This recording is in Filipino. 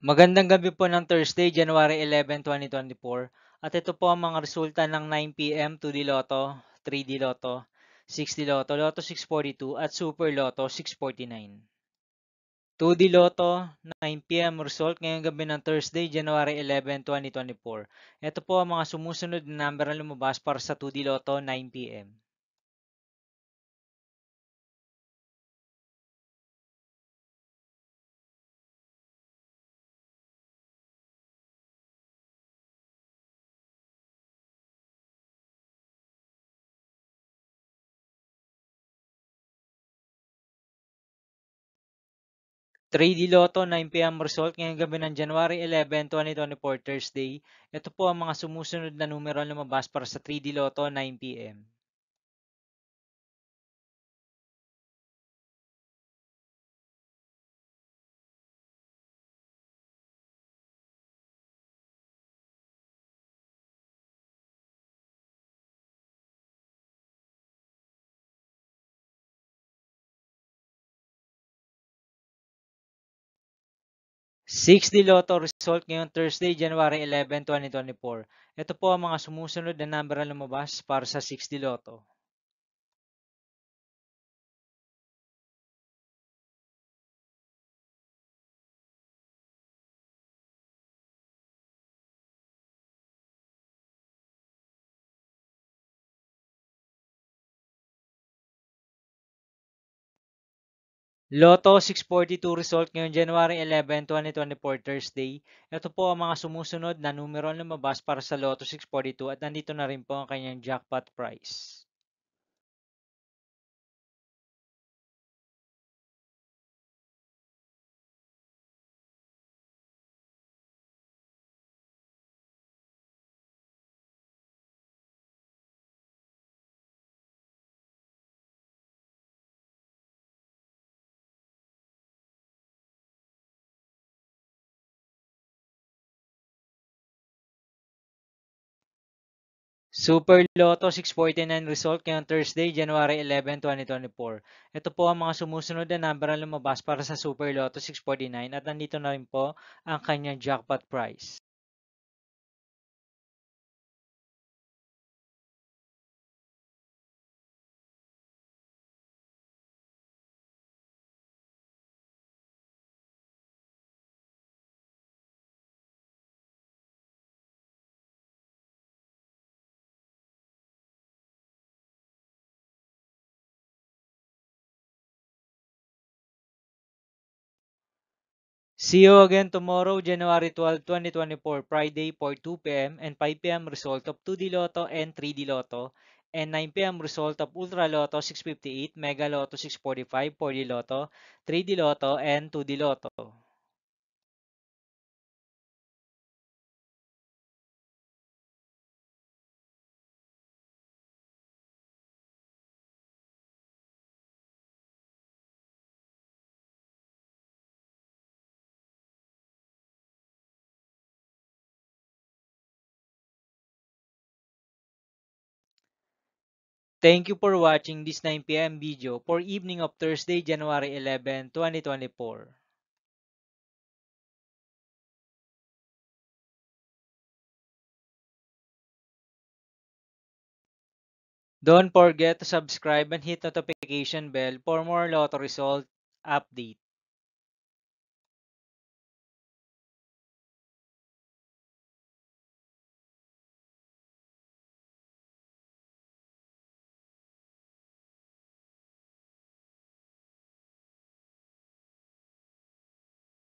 Magandang gabi po ng Thursday, January 11, 2024. At ito po ang mga resulta ng 9 p.m. 2D Lotto, 3D Lotto, 6D Lotto, Lotto 642 at Super Lotto 649. 2D Lotto, 9 p.m. result ngayong gabi ng Thursday, January 11, 2024. Ito po ang mga sumusunod na number na lumabas para sa 2D Lotto 9 p.m. 3D Lotto 9 p.m. result ngayong gabi ng January 11, 2024 Thursday. Ito po ang mga sumusunod na numero na lumabas para sa 3D Lotto 9 p.m. Six D Lotto result ngayong Thursday, January 11, 2024. Ito po ang mga sumusunod na number na lumabas para sa 6D Lotto. Lotto 642 result ngayong January 11, 2024 Thursday. Ito po ang mga sumusunod na numero na lumabas para sa Lotto 642 at nandito na rin po ang kanyang jackpot price. Super Lotto 649 result ngayong Thursday, January 11, 2024. Ito po ang mga sumusunod na number na lumabas para sa Super Lotto 649 at nandito na rin po ang kanyang jackpot price. See you again tomorrow, January 12, 2024, Friday for 2 p.m. and 5 p.m. result of 2D Lotto and 3D Lotto, and 9 p.m. result of Ultra Lotto 658, Mega Lotto 645, 4D Lotto, 3D Lotto, and 2D Lotto. Thank you for watching this 9 p.m. video for evening of Thursday, January 11, 2024. Don't forget to subscribe and hit notification bell for more lotto result update.